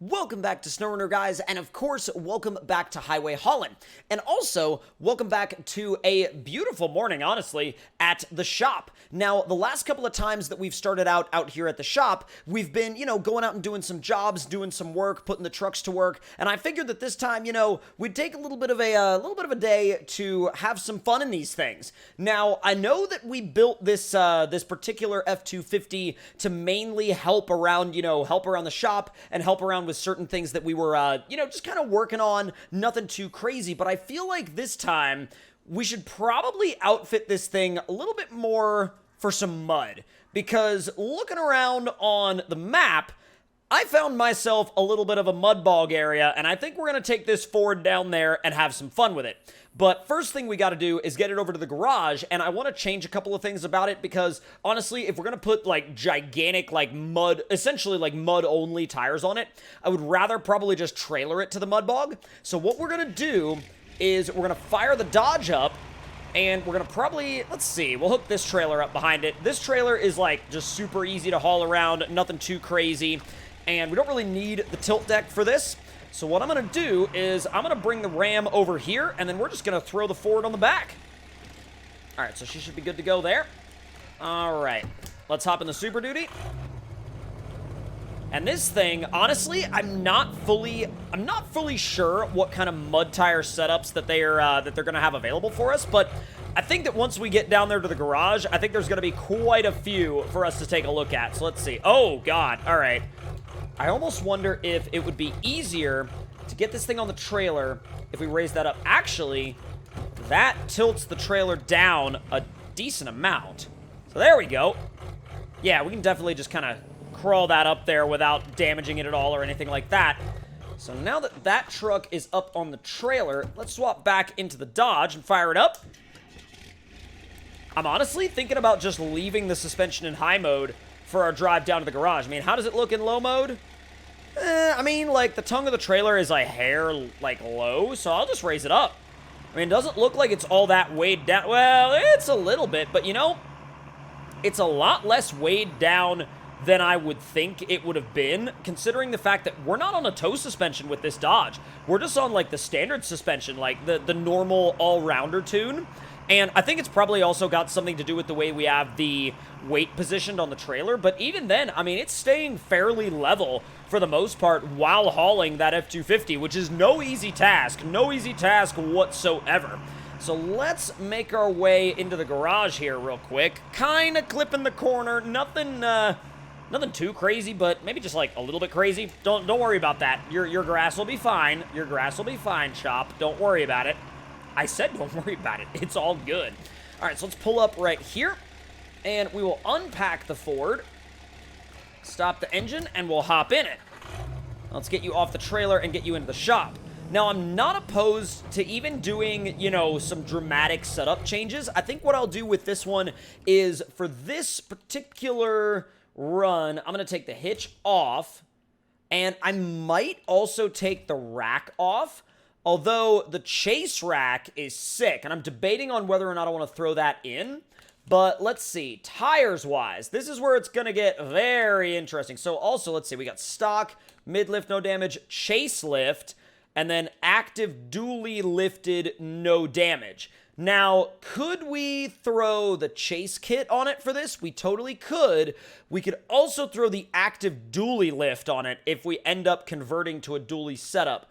Welcome back to SnowRunner, guys, and of course, welcome back to Highway Holland. And also, welcome back to a beautiful morning, honestly, at the shop. Now, the last couple of times that we've started out here at the shop, we've been, going out and doing some jobs, doing some work, putting the trucks to work, and I figured that this time, we'd take a little bit of a day to have some fun in these things. Now, I know that we built this particular F250 to mainly help around the shop and help around with certain things that we were, just kind of working on, nothing too crazy, but I feel like this time we should probably outfit this thing a little bit more for some mud, because looking around on the map, I found myself a little bit of a mud bog area, and I think we're going to take this Ford down there and have some fun with it. But first thing we got to do is get it over to the garage, and I want to change a couple of things about it because, honestly, if we're going to put, gigantic, mud, essentially, mud-only tires on it, I would rather probably just trailer it to the mud bog. So what we're going to do is we're going to fire the Dodge up, and we're going to probably, let's see, we'll hook this trailer up behind it. This trailer is, just super easy to haul around, nothing too crazy, and we don't really need the tilt deck for this. So what I'm going to do is I'm going to bring the Ram over here, and then we're just going to throw the Ford on the back. All right, so she should be good to go there. All right, let's hop in the Super Duty. And this thing, honestly, I'm not fully sure what kind of mud tire setups that they're going to have available for us, but I think that once we get down there to the garage, I think there's going to be quite a few for us to take a look at. So let's see. Oh, God. All right. I almost wonder if it would be easier to get this thing on the trailer if we raise that up. Actually, that tilts the trailer down a decent amount. So there we go. Yeah, we can definitely just kind of crawl that up there without damaging it at all or anything like that. So now that that truck is up on the trailer, let's swap back into the Dodge and fire it up. I'm honestly thinking about just leaving the suspension in high mode for our drive down to the garage. I mean, how does it look in low mode? The tongue of the trailer is a hair, low, so I'll just raise it up. I mean, it doesn't look like it's all that weighed down. Well, it's a little bit, but, it's a lot less weighed down than I would think it would have been, considering the fact that we're not on a tow suspension with this Dodge. We're just on, the standard suspension, the normal all-rounder tune. And I think it's probably also got something to do with the way we have the weight positioned on the trailer. But even then, I mean, it's staying fairly level for the most part while hauling that F250, which is no easy task whatsoever. So let's make our way into the garage here real quick. Kind of clipping the corner. Nothing too crazy, but maybe just a little bit crazy. Don't worry about that. Your grass will be fine. Your grass will be fine, shop. Don't worry about it. I said don't worry about it. It's all good. All right, so let's pull up right here, and we will unpack the Ford, stop the engine, and we'll hop in it. Let's get you off the trailer and get you into the shop. Now, I'm not opposed to even doing, some dramatic setup changes. I think what I'll do with this one is, for this particular run, I'm going to take the hitch off, and I might also take the rack off. Although the chase rack is sick, and I'm debating on whether or not I want to throw that in. But let's see, tires-wise, this is where it's going to get very interesting. So also, let's see, we got stock, mid-lift, no damage, chase lift, and then active dually lifted, no damage. Now, could we throw the chase kit on it for this? We totally could. We could also throw the active dually lift on it if we end up converting to a dually setup.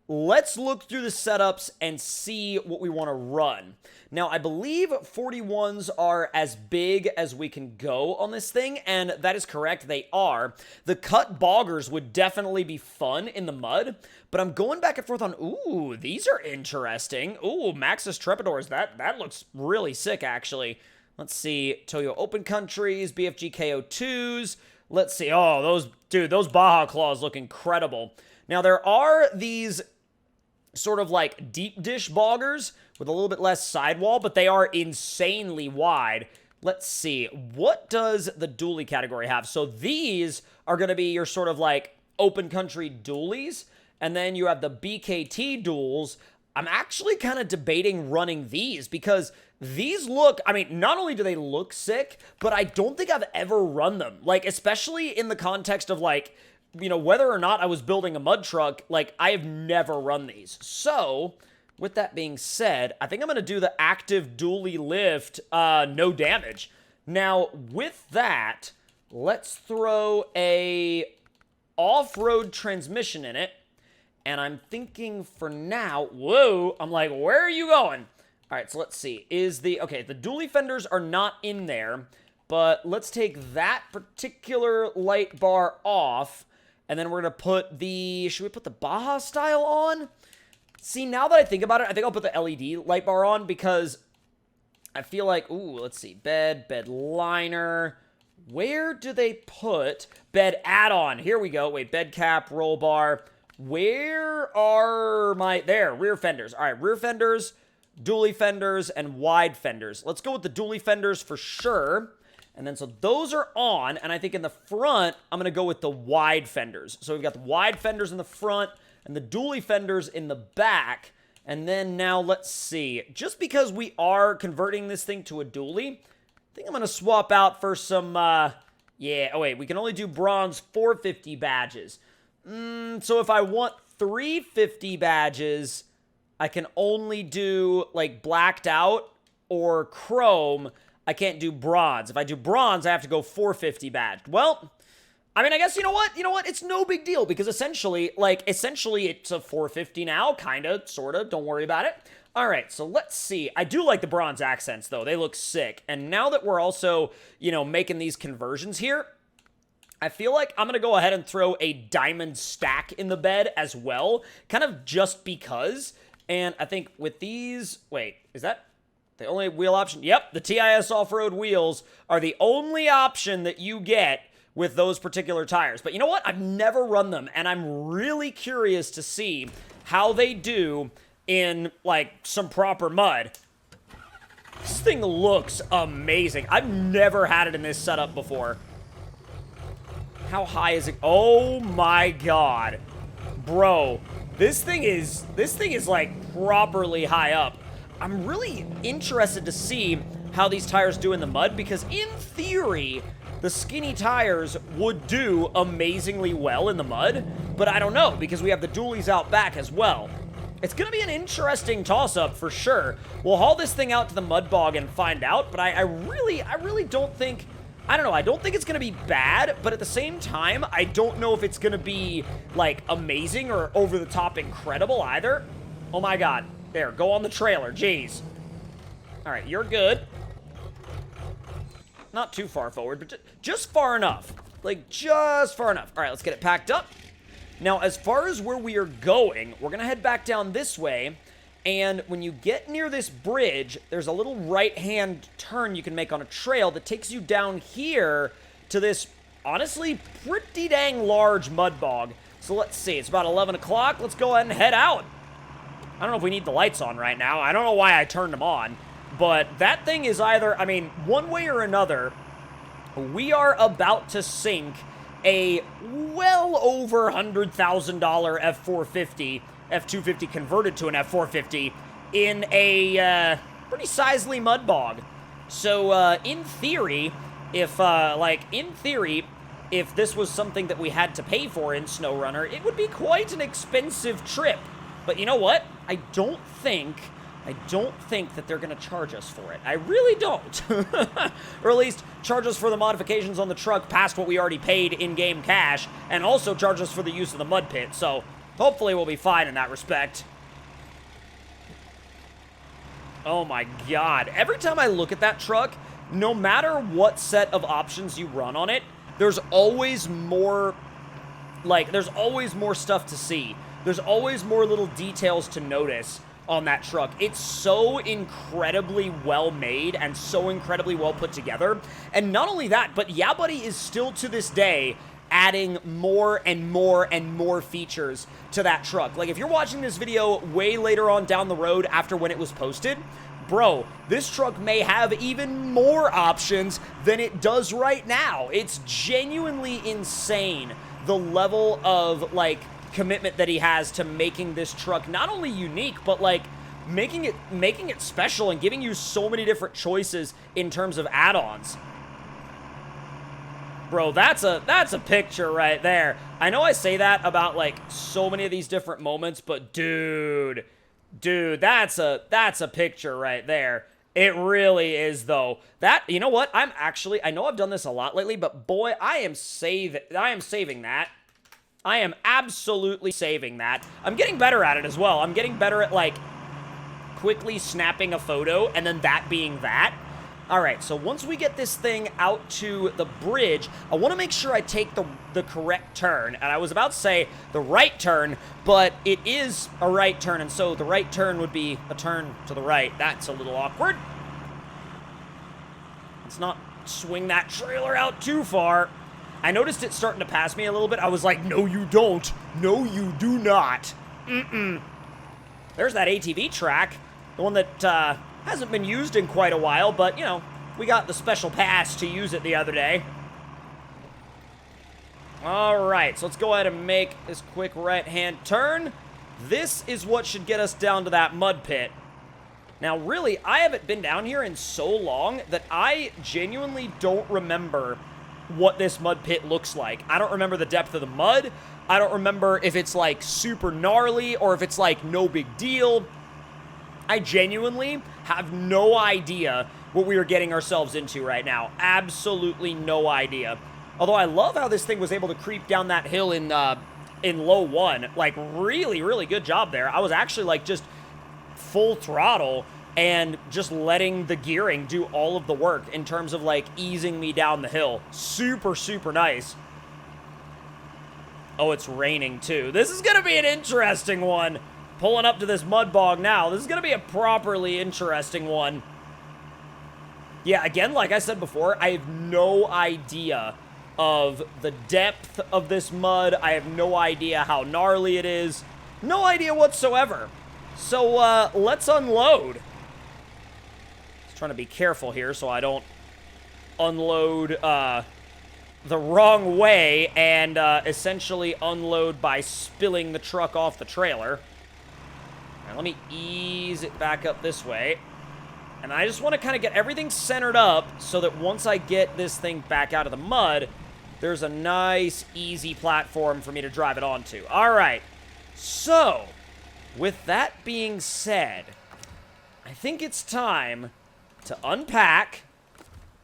Let's look through the setups and see what we want to run. Now, I believe 41s are as big as we can go on this thing, and that is correct, they are. The cut boggers would definitely be fun in the mud, but I'm going back and forth on, ooh, these are interesting. Ooh, Maxxis Trepadors, that looks really sick, actually. Let's see, Toyo Open Countries, BFG KO2s. Let's see, oh, those Baja Claws look incredible. Now, there are these sort of deep dish boggers with a little bit less sidewall, but they are insanely wide. Let's see, what does the dually category have? So these are going to be your sort of open country dualies, and then you have the BKT duals. I'm actually kind of debating running these because these look, I mean, not only do they look sick, but I don't think I've ever run them. Especially in the context of you know, whether or not I was building a mud truck, like, I have never run these. So, with that being said, I think I'm going to do the active dually lift, no damage. Now, with that, let's throw a off-road transmission in it. And I'm thinking for now, whoa, I'm like, where are you going? All right, so let's see. Okay, the dually fenders are not in there, but let's take that particular light bar off, and then we're going to put should we put the Baja style on? See, now that I think about it, I think I'll put the LED light bar on because I feel like, ooh, let's see, bed liner. Where do they put bed add-on? Here we go. Wait, bed cap, roll bar. Where are rear fenders. All right, rear fenders, dually fenders, and wide fenders. Let's go with the dually fenders for sure. And then, so those are on, and I think in the front, I'm going to go with the wide fenders. So we've got the wide fenders in the front and the dually fenders in the back. And then now, let's see. Just because we are converting this thing to a dually, I think I'm going to swap out for some, oh wait, we can only do bronze 450 badges. So if I want 350 badges, I can only do, like, blacked out or chrome. I can't do bronze. If I do bronze, I have to go 450 badged. Well, I mean, I guess, you know what? It's no big deal because essentially it's a 450 now, kind of, sort of. Don't worry about it. All right, so let's see. I do like the bronze accents, though. They look sick. And now that we're also, you know, making these conversions here, I feel like I'm going to go ahead and throw a diamond stack in the bed as well, kind of just because. And I think with these, wait, is that the only wheel option? Yep, the TIS off-road wheels are the only option that you get with those particular tires. But you know what? I've never run them, and I'm really curious to see how they do in, like, some proper mud. This thing looks amazing. I've never had it in this setup before. How high is it? Oh my god. Bro, this thing is like properly high up. I'm really interested to see how these tires do in the mud because in theory, the skinny tires would do amazingly well in the mud, but I don't know because we have the dualies out back as well. It's going to be an interesting toss-up for sure. We'll haul this thing out to the mud bog and find out, but I really don't think... I don't know, I don't think it's going to be bad, but at the same time, I don't know if it's going to be, like, amazing or over-the-top incredible either. Oh my god. There, go on the trailer, jeez. Alright, you're good. Not too far forward, but just far enough. Like, just far enough. Alright, let's get it packed up. Now, as far as where we are going, we're going to head back down this way. And when you get near this bridge, there's a little right-hand turn you can make on a trail that takes you down here to this, honestly, pretty dang large mud bog. So let's see, it's about 11 o'clock. Let's go ahead and head out. I don't know if we need the lights on right now. I don't know why I turned them on. But that thing is either, I mean, one way or another, we are about to sink a well over $100,000 F450, F250 converted to an F450 in a pretty sizely mud bog. So in theory, if this was something that we had to pay for in SnowRunner, it would be quite an expensive trip. But you know what? I don't think that they're going to charge us for it. I really don't. Or at least charge us for the modifications on the truck past what we already paid in-game cash, and also charge us for the use of the mud pit. So hopefully we'll be fine in that respect. Oh my god. Every time I look at that truck, no matter what set of options you run on it, there's always more, there's always more stuff to see. There's always more little details to notice on that truck. It's so incredibly well made and so incredibly well put together. And not only that, but Yeah Buddy is still to this day adding more and more and more features to that truck. Like, if you're watching this video way later on down the road after when it was posted, bro, this truck may have even more options than it does right now. It's genuinely insane, the level of, commitment that he has to making this truck not only unique, but, making it special and giving you so many different choices in terms of add-ons. Bro, that's a picture right there. I know I say that about, like, so many of these different moments, but dude, that's a picture right there. It really is, though. That, you know what? I know I've done this a lot lately, but boy, I am saving that. I am absolutely saving that. I'm getting better at it as well. I'm getting better at, like, quickly snapping a photo and then that being that. All right, so once we get this thing out to the bridge, I want to make sure I take the correct turn. And I was about to say the right turn, but it is a right turn, and so the right turn would be a turn to the right. That's a little awkward. Let's not swing that trailer out too far. I noticed it starting to pass me a little bit. I was like, no, you don't. No, you do not. There's that ATV track, the one that hasn't been used in quite a while, but, you know, we got the special pass to use it the other day. All right, so let's go ahead and make this quick right-hand turn. This is what should get us down to that mud pit. Now, really, I haven't been down here in so long that I genuinely don't remember what this mud pit looks like. I don't remember the depth of the mud. I don't remember if it's, like, super gnarly or if it's, like, no big deal. I genuinely have no idea what we are getting ourselves into right now. Absolutely no idea. Although I love how this thing was able to creep down that hill in low one. Like, really, really good job there. I was actually, like, just full throttle and just letting the gearing do all of the work in terms of, like, easing me down the hill. Super, super nice. Oh, it's raining, too. This is going to be an interesting one. Pulling up to this mud bog now. This is going to be a properly interesting one. Yeah, again, like I said before, I have no idea of the depth of this mud. I have no idea how gnarly it is. No idea whatsoever. So, let's unload. Just trying to be careful here so I don't unload, the wrong way and, essentially unload by spilling the truck off the trailer. Now, let me ease it back up this way. And I just want to kind of get everything centered up so that once I get this thing back out of the mud, there's a nice, easy platform for me to drive it onto. All right. So, with that being said, I think it's time to unpack,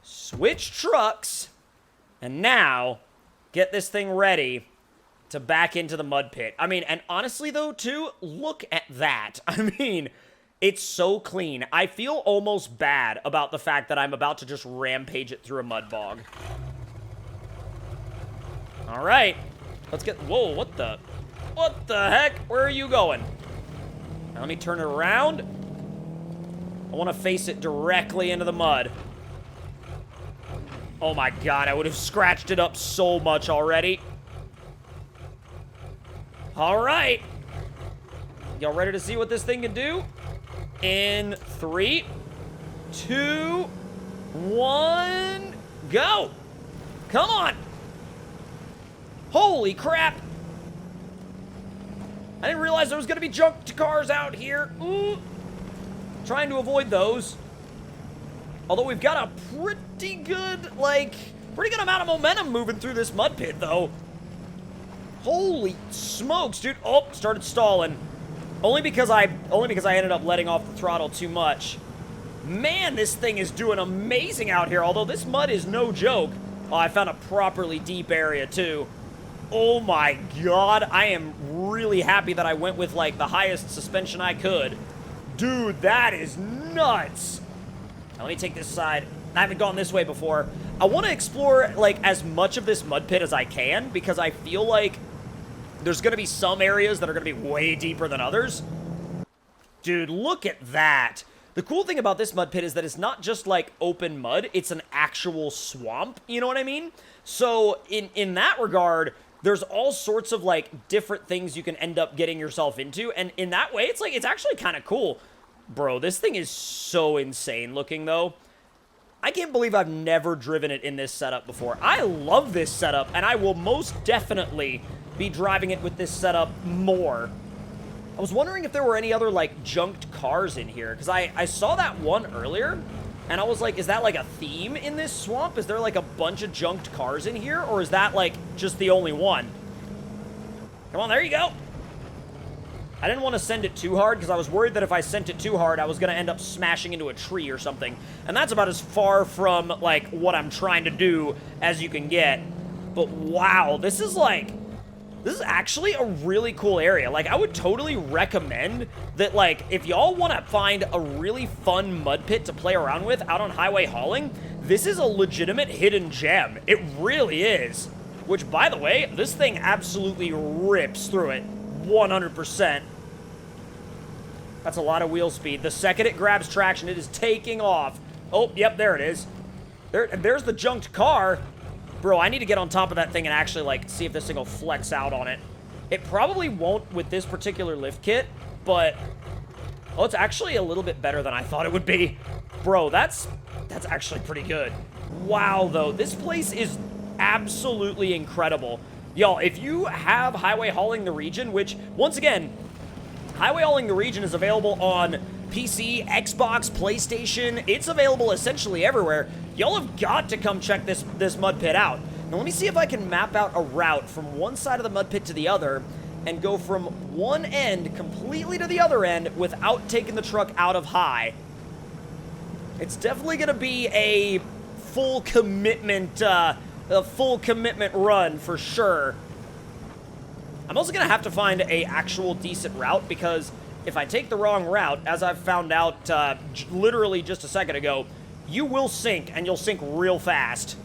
switch trucks, and now get this thing ready to back into the mud pit. I mean, and honestly, though, too, look at that. I mean, it's so clean. I feel almost bad about the fact that I'm about to just rampage it through a mud bog. All right. Let's get... Whoa, what the heck? Where are you going? Now, let me turn it around. I want to face it directly into the mud. Oh, my God. I would have scratched it up so much already. All right. Y'all ready to see what this thing can do? In 3, 2, 1, go. Come on. Holy crap. I didn't realize there was going to be junked cars out here. Ooh. Trying to avoid those. Although we've got a pretty good amount of momentum moving through this mud pit, though. Holy smokes, dude. Oh, started stalling. Only because I ended up letting off the throttle too much. Man, this thing is doing amazing out here, although this mud is no joke. Oh, I found a properly deep area, too. Oh my God, I am really happy that I went with, like, the highest suspension I could. Dude, that is nuts. Now, let me take this side. I haven't gone this way before. I want to explore, like, as much of this mud pit as I can, because I feel like there's going to be some areas that are going to be way deeper than others. Dude, look at that. The cool thing about this mud pit is that it's not just, like, open mud. It's an actual swamp, you know what I mean? So, in that regard, there's all sorts of, like, different things you can end up getting yourself into. And in that way, it's, like, it's actually kind of cool. Bro, this thing is so insane looking, though. I can't believe I've never driven it in this setup before. I love this setup, and I will most definitely be driving it with this setup more. I was wondering if there were any other, like, junked cars in here, because I saw that one earlier, And I was like, is that like a theme in this swamp? Is there like a bunch of junked cars in here? Or is that like just the only one? Come on, there you go. I didn't want to send it too hard because I was worried that if I sent it too hard, I was going to end up smashing into a tree or something. And that's about as far from, like, what I'm trying to do as you can get. But wow, this is actually a really cool area. Like, I would totally recommend that, like, if y'all want to find a really fun mud pit to play around with out on highway hauling, this is a legitimate hidden gem. It really is. Which, by the way, this thing absolutely rips through it. 100%. That's a lot of wheel speed. The second it grabs traction, it is taking off. Oh, yep, there it is. There's the junked car. Bro, I need to get on top of that thing and actually, like, see if this thing will flex out on it. It probably won't with this particular lift kit, but... Oh, it's actually a little bit better than I thought it would be. Bro, that's actually pretty good. Wow, though. This place is absolutely incredible. Y'all, if you have Highway Hauling the Region, which, once again, Highway Hauling the Region is available on PC, Xbox, PlayStation. It's available essentially everywhere. Y'all have got to come check this mud pit out. Now, let me see if I can map out a route from one side of the mud pit to the other and go from one end completely to the other end without taking the truck out of high. It's definitely going to be a full commitment run for sure. I'm also gonna have to find a actual decent route because if I take the wrong route, as I've found out literally just a second ago, you will sink and you'll sink real fast.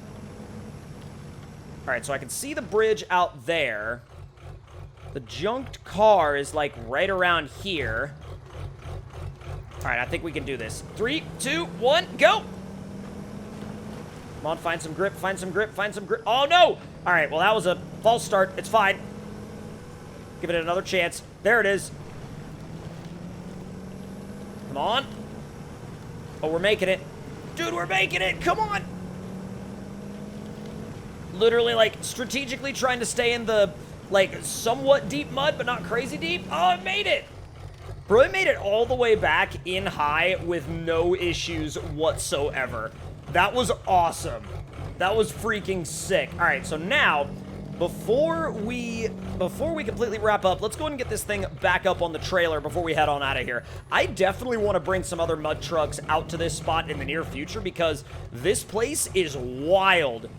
All right, so I can see the bridge out there. The junked car is like right around here. All right, I think we can do this. 3, 2, 1, go. Come on, find some grip, find some grip, find some grip. Oh, no! All right, well, that was a false start. It's fine. Give it another chance. There it is. Come on. Oh, we're making it. Dude, we're making it. Come on. Literally, like, strategically trying to stay in the, like, somewhat deep mud, but not crazy deep. Oh, it made it. Bro, it made it all the way back in high with no issues whatsoever. That was awesome. That was freaking sick. All right, so now, before we completely wrap up, let's go ahead and get this thing back up on the trailer before we head on out of here. I definitely want to bring some other mud trucks out to this spot in the near future because this place is wild.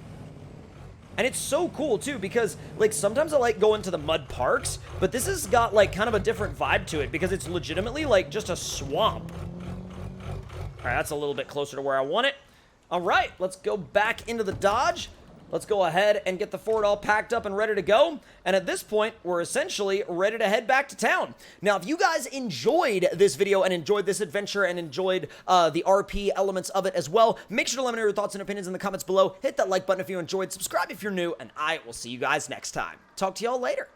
And it's so cool, too, because, like, sometimes I like going to the mud parks, but this has got, like, kind of a different vibe to it because it's legitimately, like, just a swamp. All right, that's a little bit closer to where I want it. All right, let's go back into the Dodge. Let's go ahead and get the Ford all packed up and ready to go. And at this point, we're essentially ready to head back to town. Now, if you guys enjoyed this video and enjoyed this adventure and enjoyed the RP elements of it as well, make sure to let me know your thoughts and opinions in the comments below. Hit that like button if you enjoyed, subscribe if you're new, and I will see you guys next time. Talk to y'all later.